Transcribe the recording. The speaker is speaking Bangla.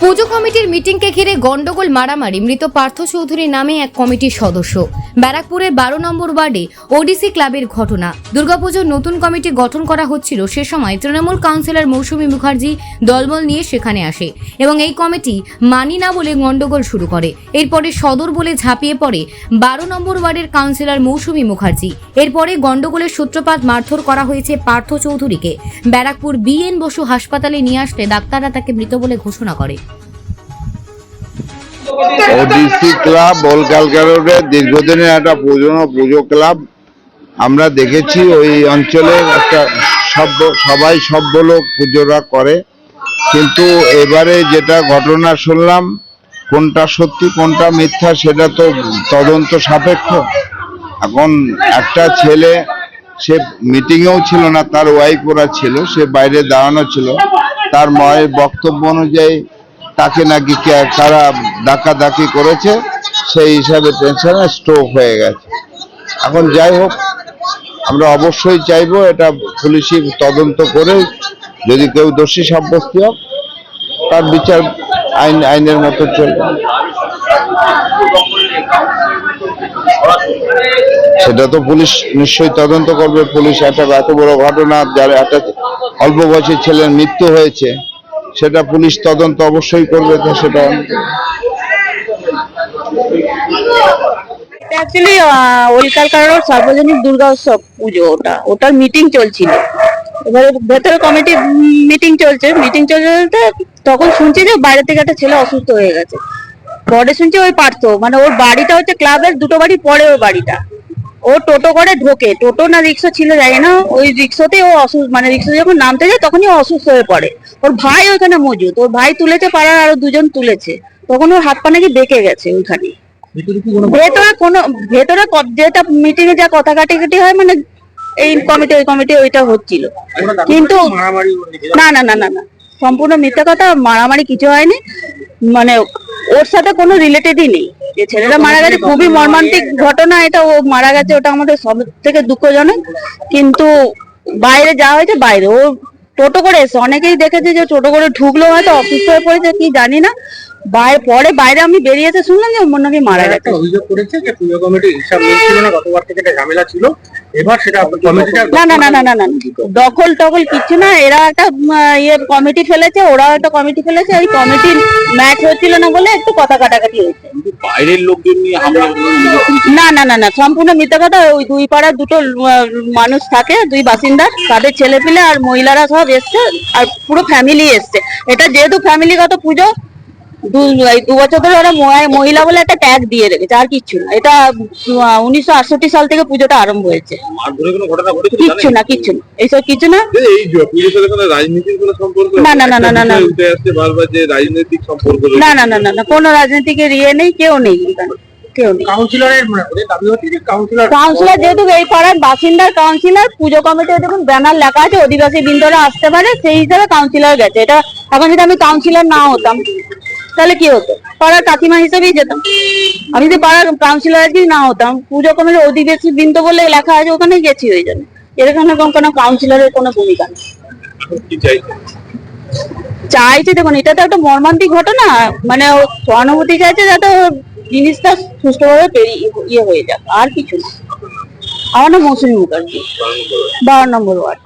পুজো কমিটির মিটিংকে ঘিরে গন্ডগোল মারামারি মৃত পার্থ চৌধুরী নামে এক কমিটির সদস্য। ব্যারাকপুরের 12 নম্বর ওয়ার্ডে ওডিসি ক্লাবের ঘটনা। দুর্গাপুজোর নতুন কমিটি গঠন করা হচ্ছিল, সে সময় তৃণমূল কাউন্সিলর মৌসুমী মুখার্জি দলবল নিয়ে সেখানে আসে এবং এই কমিটি মানি না বলে গন্ডগোল শুরু করে। এরপরে সদর বলে ঝাঁপিয়ে পড়ে 12 নম্বর ওয়ার্ডের কাউন্সিলর মৌসুমী মুখার্জি। এরপরে গন্ডগোলের সূত্রপাত মারধর করা হয়েছে পার্থ চৌধুরীকে। ব্যারাকপুর BN বসু হাসপাতালে নিয়ে আসলে ডাক্তাররা তাকে মৃত বলে ঘোষণা করে। ওডিসি ক্লাব বলকালকা রোডে দীর্ঘদিনের একটা পুজো ক্লাব। আমরা দেখেছি ওই অঞ্চলের একটা সবাই সভ্য লোক পুজোটা করে, কিন্তু এবারে যেটা ঘটনা শুনলাম কোনটা সত্যি কোনটা মিথ্যা সেটা তো তদন্ত সাপেক্ষ। এখন একটা ছেলে সে মিটিংয়েও ছিল না, তার ওয়াইফ ওরা ছিল, সে বাইরে দাঁড়ানো ছিল। তার মায়ের বক্তব্য অনুযায়ী তাকে নাকি কারা ডাকাডাকি করেছে, সেই হিসাবে টেনশনে স্ট্রোক হয়ে গেছে। এখন যাই হোক, আমরা অবশ্যই চাইবো এটা পুলিশি তদন্ত করে যদি কেউ দোষী সাব্যস্ত হয় তার বিচার আইনের মতো চলবে। সেটা তো পুলিশ নিশ্চয়ই তদন্ত করবে। পুলিশ একটা এত বড় ঘটনা, যার একটা অল্প বয়সী ছেলের মৃত্যু হয়েছে, সেটা পুলিশ তদন্ত অবশ্যই করবে। তো সেটা অ্যাকচুয়ালি ওলকালকা রোড সার্বজনীন দুর্গা উৎসব পুজো, ওটার মিটিং চলছিল। এবারে ভেতরে কমিটি মিটিং চলতে তখন শুনছি যে বাইরে থেকে একটা ছেলে অসুস্থ হয়ে গেছে। পরে শুনছি ওই পার্থ, মানে ওর বাড়িটা হচ্ছে ক্লাবের 2টো বাড়ি পরে ওর বাড়িটা। ও টোটো করে ঢোকে, টোটো না রিক্সা ছিল যায় না, ওই রিক্সাতে ও অসুস্থ, মানে রিক্সা যখন নামতে যায় তখনই ও অসুস্থ হয়ে পড়ে। ওর ভাই ওইখানে মজুদ, ওর ভাই তুলেছে, পাড়ার আরো 2জন তুলেছে। তখন ওর হাত পা নাকি বেঁকে গেছে ওইখানে। ভেতরে যেটা মিটিং এ যা কথা কাটাকাটি হয়, মানে এই কমিটি ওই কমিটি ওইটা হচ্ছিল, কিন্তু না না না না না সম্পূর্ণ মিথ্যা কথা। মারামারি কিছু হয়নি, মানে ওর সাথে কোনো রিলেটেডই নেই। যে ছেলেটা মারা গেছে খুবই মর্মান্তিক ঘটনা, এটা ও মারা গেছে, ওটা আমাদের সব থেকে দুঃখজনক। কিন্তু বাইরে যাওয়া হয়েছে, বাইরে ও টোটো করে এসে অনেকেই দেখেছে যে টোটো করে ঢুকলো, হয়তো অসুস্থ হয়ে পড়েছে কি জানি না। পরে বাইরে আমি বেরিয়ে এসে শুনলাম যে ওর নাকি মারা গেছে। অভিযোগ করেছে যে পুজো কমিটির হিসাব মিলছিল না, গতবার থেকে একটা ঝামেলা ছিল, এবার সেটা কমিটিটা না না না না না না দখল টখল কিছু না। এরা একটা কমিটি ফেলেছে, ওরাও একটা কমিটি ফেলেছে। ওই কমিটির ম্যাচ হচ্ছিল না বলে একটু কথা কাটাকাটি হয়েছে। বাইরের লোকজন নিয়ে হামলা না না না না সম্পূর্ণ মিথ্যা কথা। ওই দুই পাড়ার 2টো মানুষ থাকে, 2 বাসিন্দা, তাদের ছেলেপিলে আর মহিলারা সব এসছে, আর পুরো ফ্যামিলি এসছে। এটা যেহেতু ফ্যামিলিগত পুজো, 2 বছর ধরে ওরা মহিলা বলে একটা ট্যাগ দিয়ে রেখেছে, আর কিচ্ছু না। এটা 1968 সাল থেকে পুজোটা আরম্ভ হয়েছে। কিচ্ছু না এইসব কিছু না। না না না না না না না না না না না কোনো রাজনীতিকের ইয়ে নেই, কেউ নেই কেউ নেই। কাউন্সিলর যেহেতু এই পাড়ার বাসিন্দার কাউন্সিলর, পুজো কমিটি দেখুন ব্যানার লেখা আছে অধিবাসী বৃন্দরা আসতে পারে, সেই হিসাবে কাউন্সিলর গেছে। এটা এখন যদি আমি কাউন্সিলর না হতাম তাহলে কি হতো? পাড়ার কাকিমা হিসেবেই যেতাম। আমি যদি পাড়ার কাউন্সিলর আজকে না হতাম, পুজো কমিটির অধিবাসী বৃন্দ বলে লেখা আছে, ওখানে গেছি হয়ে যাবে। এরকম কোনো কাউন্সিলরের কোনো ভূমিকা নেই। চাইছে দেখুন, এটা তো একটা মর্মান্তিক ঘটনা, মানে সহানুভূতি চাইছে যাতে জিনিসটা সুষ্ঠুভাবে ইয়ে হয়ে যাক, আর কিছু না। আমার নাম মৌসুমী মুখার্জি, 12 নম্বর ওয়ার্ড।